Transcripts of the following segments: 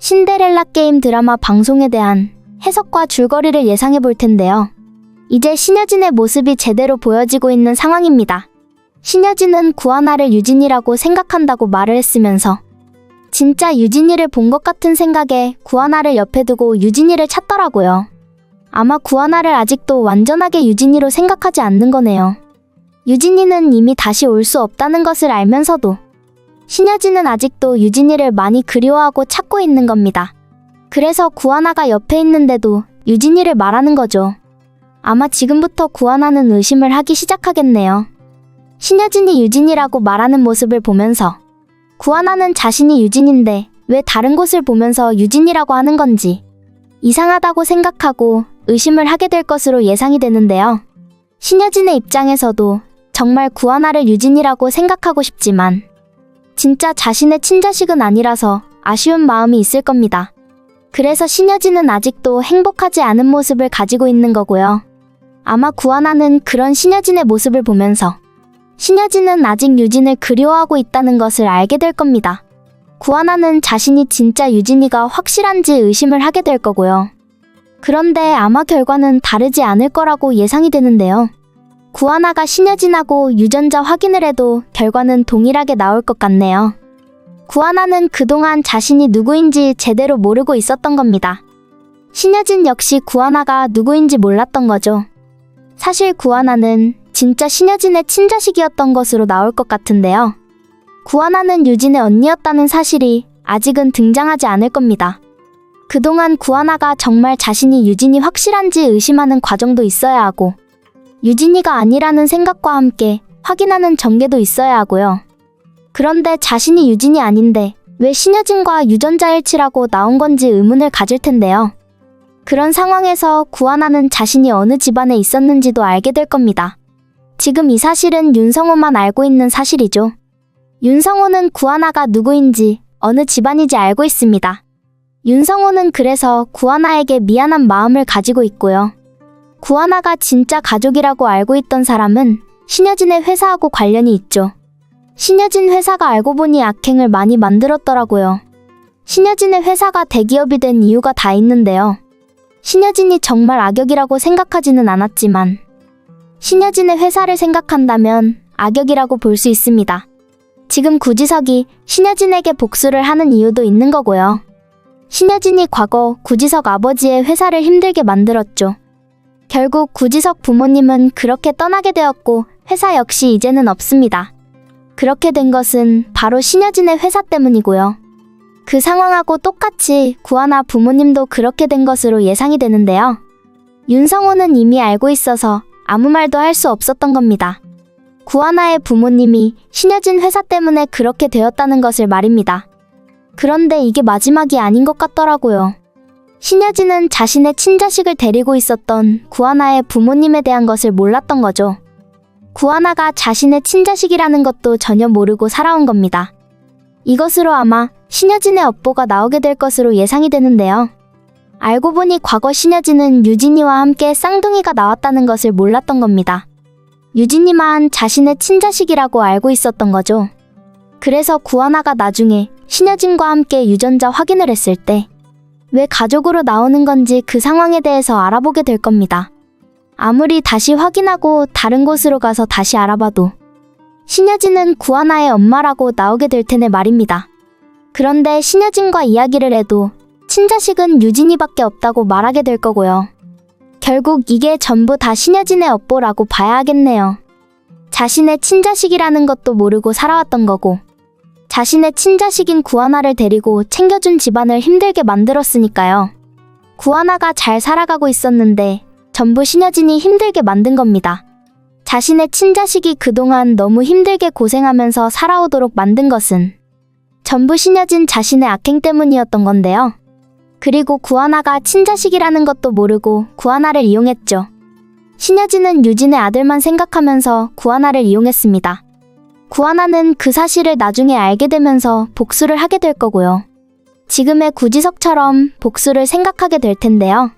신데렐라 게임 드라마 방송에 대한 해석과 줄거리를 예상해 볼 텐데요. 이제 신여진의 모습이 제대로 보여지고 있는 상황입니다. 신여진은 구하나를 유진이라고 생각한다고 말을 했으면서 진짜 유진이를 본 것 같은 생각에 구하나를 옆에 두고 유진이를 찾더라고요. 아마 구하나를 아직도 완전하게 유진이로 생각하지 않는 거네요. 유진이는 이미 다시 올 수 없다는 것을 알면서도 신여진은 아직도 유진이를 많이 그리워하고 찾고 있는 겁니다. 그래서 구하나가 옆에 있는데도 유진이를 말하는 거죠. 아마 지금부터 구하나는 의심을 하기 시작하겠네요. 신여진이 유진이라고 말하는 모습을 보면서 구하나는 자신이 유진인데 왜 다른 곳을 보면서 유진이라고 하는 건지 이상하다고 생각하고 의심을 하게 될 것으로 예상이 되는데요. 신여진의 입장에서도 정말 구하나를 유진이라고 생각하고 싶지만 진짜 자신의 친자식은 아니라서 아쉬운 마음이 있을 겁니다. 그래서 신여진은 아직도 행복하지 않은 모습을 가지고 있는 거고요. 아마 구하나는 그런 신여진의 모습을 보면서 신여진은 아직 유진을 그리워하고 있다는 것을 알게 될 겁니다. 구하나는 자신이 진짜 유진이가 확실한지 의심을 하게 될 거고요. 그런데 아마 결과는 다르지 않을 거라고 예상이 되는데요. 구하나가 신여진하고 유전자 확인을 해도 결과는 동일하게 나올 것 같네요. 구하나는 그동안 자신이 누구인지 제대로 모르고 있었던 겁니다. 신여진 역시 구하나가 누구인지 몰랐던 거죠. 사실 구하나는 진짜 신여진의 친자식이었던 것으로 나올 것 같은데요. 구하나는 유진의 언니였다는 사실이 아직은 등장하지 않을 겁니다. 그동안 구하나가 정말 자신이 유진이 확실한지 의심하는 과정도 있어야 하고 유진이가 아니라는 생각과 함께 확인하는 전개도 있어야 하고요. 그런데 자신이 유진이 아닌데 왜 신여진과 유전자 일치라고 나온 건지 의문을 가질 텐데요. 그런 상황에서 구하나는 자신이 어느 집안에 있었는지도 알게 될 겁니다. 지금 이 사실은 윤성호만 알고 있는 사실이죠. 윤성호는 구하나가 누구인지 어느 집안인지 알고 있습니다. 윤성호는 그래서 구하나에게 미안한 마음을 가지고 있고요. 구하나가 진짜 가족이라고 알고 있던 사람은 신여진의 회사하고 관련이 있죠. 신여진 회사가 알고 보니 악행을 많이 만들었더라고요. 신여진의 회사가 대기업이 된 이유가 다 있는데요. 신여진이 정말 악역이라고 생각하지는 않았지만 신여진의 회사를 생각한다면 악역이라고 볼 수 있습니다. 지금 구지석이 신여진에게 복수를 하는 이유도 있는 거고요. 신여진이 과거 구지석 아버지의 회사를 힘들게 만들었죠. 결국 구지석 부모님은 그렇게 떠나게 되었고 회사 역시 이제는 없습니다. 그렇게 된 것은 바로 신여진의 회사 때문이고요. 그 상황하고 똑같이 구하나 부모님도 그렇게 된 것으로 예상이 되는데요. 윤성호는 이미 알고 있어서 아무 말도 할 수 없었던 겁니다. 구하나의 부모님이 신여진 회사 때문에 그렇게 되었다는 것을 말입니다. 그런데 이게 마지막이 아닌 것 같더라고요. 신여진은 자신의 친자식을 데리고 있었던 구하나의 부모님에 대한 것을 몰랐던 거죠. 구하나가 자신의 친자식이라는 것도 전혀 모르고 살아온 겁니다. 이것으로 아마 신여진의 업보가 나오게 될 것으로 예상이 되는데요. 알고 보니 과거 신여진은 유진이와 함께 쌍둥이가 나왔다는 것을 몰랐던 겁니다. 유진이만 자신의 친자식이라고 알고 있었던 거죠. 그래서 구하나가 나중에 신여진과 함께 유전자 확인을 했을 때 왜 가족으로 나오는 건지 그 상황에 대해서 알아보게 될 겁니다. 아무리 다시 확인하고 다른 곳으로 가서 다시 알아봐도 신여진은 구하나의 엄마라고 나오게 될 테네 말입니다. 그런데 신여진과 이야기를 해도 친자식은 유진이밖에 없다고 말하게 될 거고요. 결국 이게 전부 다 신여진의 업보라고 봐야 하겠네요. 자신의 친자식이라는 것도 모르고 살아왔던 거고 자신의 친자식인 구하나를 데리고 챙겨준 집안을 힘들게 만들었으니까요. 구하나가 잘 살아가고 있었는데 전부 신여진이 힘들게 만든 겁니다. 자신의 친자식이 그동안 너무 힘들게 고생하면서 살아오도록 만든 것은 전부 신여진 자신의 악행 때문이었던 건데요. 그리고 구하나가 친자식이라는 것도 모르고 구하나를 이용했죠. 신여진은 유진의 아들만 생각하면서 구하나를 이용했습니다. 구하나는 그 사실을 나중에 알게 되면서 복수를 하게 될 거고요. 지금의 구지석처럼 복수를 생각하게 될 텐데요.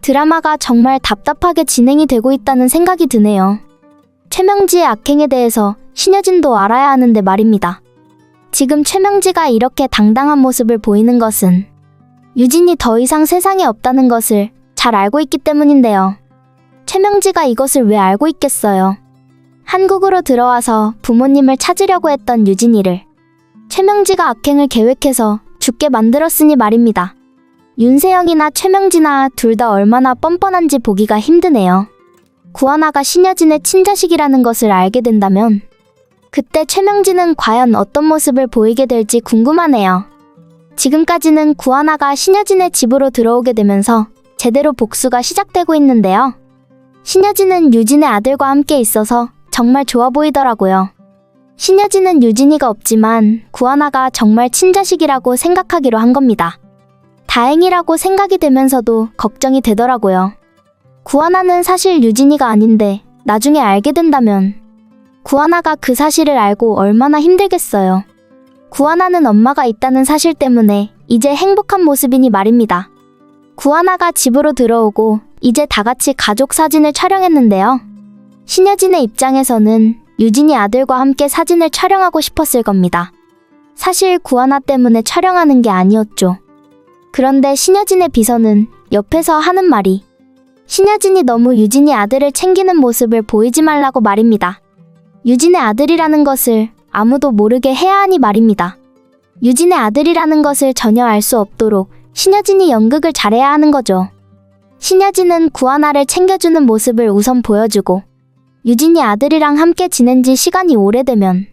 드라마가 정말 답답하게 진행이 되고 있다는 생각이 드네요. 최명지의 악행에 대해서 신여진도 알아야 하는데 말입니다. 지금 최명지가 이렇게 당당한 모습을 보이는 것은 유진이 더 이상 세상에 없다는 것을 잘 알고 있기 때문인데요. 최명지가 이것을 왜 알고 있겠어요? 한국으로 들어와서 부모님을 찾으려고 했던 유진이를 최명지가 악행을 계획해서 죽게 만들었으니 말입니다. 윤세영이나 최명지나 둘 다 얼마나 뻔뻔한지 보기가 힘드네요. 구하나가 신여진의 친자식이라는 것을 알게 된다면 그때 최명지는 과연 어떤 모습을 보이게 될지 궁금하네요. 지금까지는 구하나가 신여진의 집으로 들어오게 되면서 제대로 복수가 시작되고 있는데요. 신여진은 유진의 아들과 함께 있어서 정말 좋아 보이더라고요. 신여진은 유진이가 없지만 구하나가 정말 친자식이라고 생각하기로 한 겁니다. 다행이라고 생각이 되면서도 걱정이 되더라고요. 구하나는 사실 유진이가 아닌데 나중에 알게 된다면 구하나가 그 사실을 알고 얼마나 힘들겠어요. 구하나는 엄마가 있다는 사실 때문에 이제 행복한 모습이니 말입니다. 구하나가 집으로 들어오고 이제 다 같이 가족 사진을 촬영했는데요. 신여진의 입장에서는 유진이 아들과 함께 사진을 촬영하고 싶었을 겁니다. 사실 구하나 때문에 촬영하는 게 아니었죠. 그런데 신여진의 비서는 옆에서 하는 말이 신여진이 너무 유진이 아들을 챙기는 모습을 보이지 말라고 말입니다. 유진의 아들이라는 것을 아무도 모르게 해야 하니 말입니다. 유진의 아들이라는 것을 전혀 알 수 없도록 신여진이 연극을 잘해야 하는 거죠. 신여진은 구하나를 챙겨주는 모습을 우선 보여주고 유진이 아들이랑 함께 지낸 지 시간이 오래되면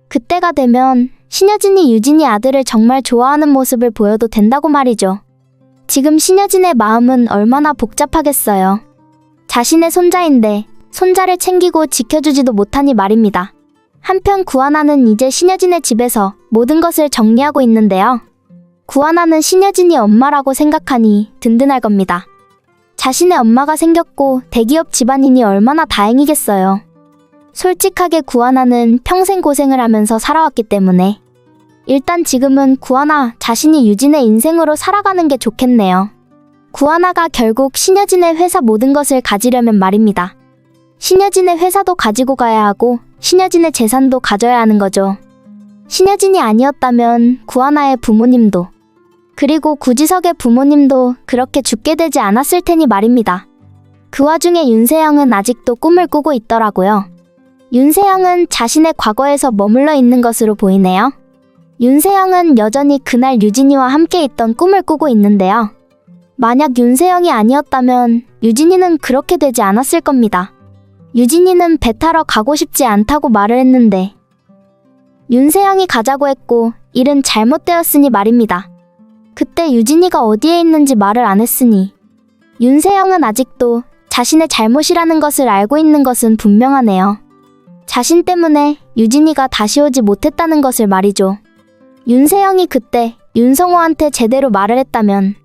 그때가 되면 신여진이 유진이 아들을 정말 좋아하는 모습을 보여도 된다고 말이죠. 지금 신여진의 마음은 얼마나 복잡하겠어요. 자신의 손자인데 손자를 챙기고 지켜주지도 못하니 말입니다. 한편 구하나는 이제 신여진의 집에서 모든 것을 정리하고 있는데요. 구하나는 신여진이 엄마라고 생각하니 든든할 겁니다. 자신의 엄마가 생겼고 대기업 집안이니 얼마나 다행이겠어요. 솔직하게 구하나는 평생 고생을 하면서 살아왔기 때문에 일단 지금은 구하나 자신이 유진의 인생으로 살아가는 게 좋겠네요. 구하나가 결국 신여진의 회사 모든 것을 가지려면 말입니다. 신여진의 회사도 가지고 가야 하고 신여진의 재산도 가져야 하는 거죠. 신여진이 아니었다면 구하나의 부모님도 그리고 구지석의 부모님도 그렇게 죽게 되지 않았을 테니 말입니다. 그 와중에 윤세영은 아직도 꿈을 꾸고 있더라고요. 윤세영은 자신의 과거에서 머물러 있는 것으로 보이네요. 윤세영은 여전히 그날 유진이와 함께 있던 꿈을 꾸고 있는데요. 만약 윤세영이 아니었다면 유진이는 그렇게 되지 않았을 겁니다. 유진이는 배 타러 가고 싶지 않다고 말을 했는데 윤세영이 가자고 했고 일은 잘못되었으니 말입니다. 그때 유진이가 어디에 있는지 말을 안 했으니 윤세영은 아직도 자신의 잘못이라는 것을 알고 있는 것은 분명하네요. 자신 때문에 유진이가 다시 오지 못했다는 것을 말이죠. 윤세영이 그때 윤성호한테 제대로 말을 했다면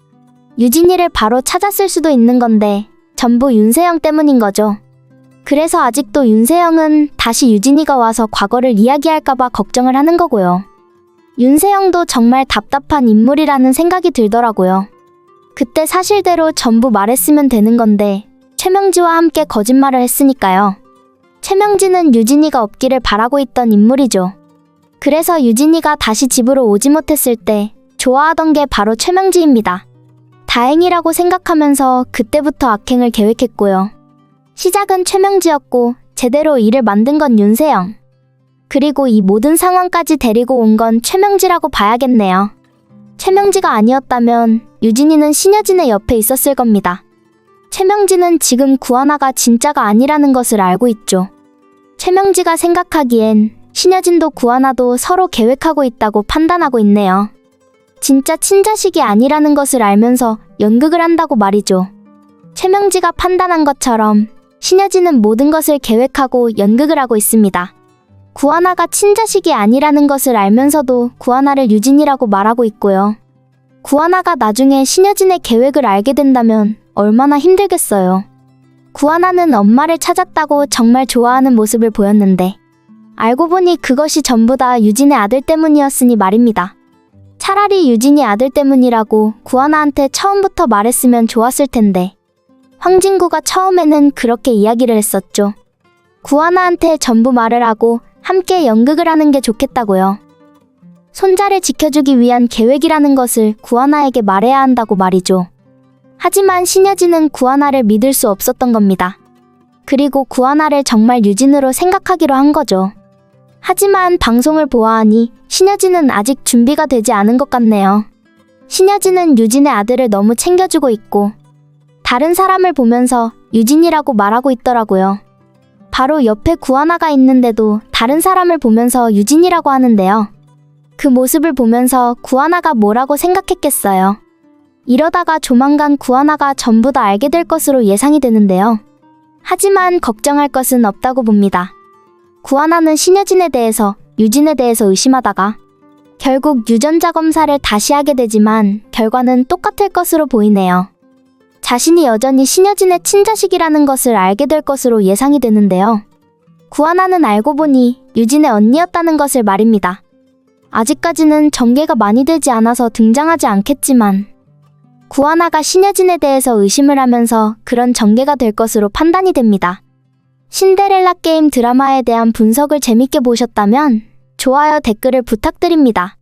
유진이를 바로 찾았을 수도 있는 건데 전부 윤세영 때문인 거죠. 그래서 아직도 윤세영은 다시 유진이가 와서 과거를 이야기할까봐 걱정을 하는 거고요. 윤세영도 정말 답답한 인물이라는 생각이 들더라고요. 그때 사실대로 전부 말했으면 되는 건데 최명지와 함께 거짓말을 했으니까요. 최명지는 유진이가 없기를 바라고 있던 인물이죠. 그래서 유진이가 다시 집으로 오지 못했을 때 좋아하던 게 바로 최명지입니다. 다행이라고 생각하면서 그때부터 악행을 계획했고요. 시작은 최명지였고 제대로 일을 만든 건 윤세영. 그리고 이 모든 상황까지 데리고 온 건 최명지라고 봐야겠네요. 최명지가 아니었다면 유진이는 신여진의 옆에 있었을 겁니다. 최명지는 지금 구하나가 진짜가 아니라는 것을 알고 있죠. 최명지가 생각하기엔 신여진도 구하나도 서로 계획하고 있다고 판단하고 있네요. 진짜 친자식이 아니라는 것을 알면서 연극을 한다고 말이죠. 최명지가 판단한 것처럼 신여진은 모든 것을 계획하고 연극을 하고 있습니다. 구하나가 친자식이 아니라는 것을 알면서도 구하나를 유진이라고 말하고 있고요. 구하나가 나중에 신여진의 계획을 알게 된다면 얼마나 힘들겠어요. 구하나는 엄마를 찾았다고 정말 좋아하는 모습을 보였는데 알고 보니 그것이 전부 다 유진의 아들 때문이었으니 말입니다. 차라리 유진이 아들 때문이라고 구하나한테 처음부터 말했으면 좋았을 텐데 황진구가 처음에는 그렇게 이야기를 했었죠. 구하나한테 전부 말을 하고 함께 연극을 하는 게 좋겠다고요. 손자를 지켜주기 위한 계획이라는 것을 구하나에게 말해야 한다고 말이죠. 하지만 신여진은 구하나를 믿을 수 없었던 겁니다. 그리고 구하나를 정말 유진으로 생각하기로 한 거죠. 하지만 방송을 보아하니 신여진은 아직 준비가 되지 않은 것 같네요. 신여진은 유진의 아들을 너무 챙겨주고 있고 다른 사람을 보면서 유진이라고 말하고 있더라고요. 바로 옆에 구하나가 있는데도 다른 사람을 보면서 유진이라고 하는데요. 그 모습을 보면서 구하나가 뭐라고 생각했겠어요. 이러다가 조만간 구하나가 전부 다 알게 될 것으로 예상이 되는데요. 하지만 걱정할 것은 없다고 봅니다. 구하나는 신여진에 대해서, 유진에 대해서 의심하다가 결국 유전자 검사를 다시 하게 되지만 결과는 똑같을 것으로 보이네요. 자신이 여전히 신여진의 친자식이라는 것을 알게 될 것으로 예상이 되는데요. 구하나는 알고 보니 유진의 언니였다는 것을 말입니다. 아직까지는 전개가 많이 되지 않아서 등장하지 않겠지만 구하나가 신여진에 대해서 의심을 하면서 그런 전개가 될 것으로 판단이 됩니다. 신데렐라 게임 드라마에 대한 분석을 재밌게 보셨다면 좋아요, 댓글을 부탁드립니다.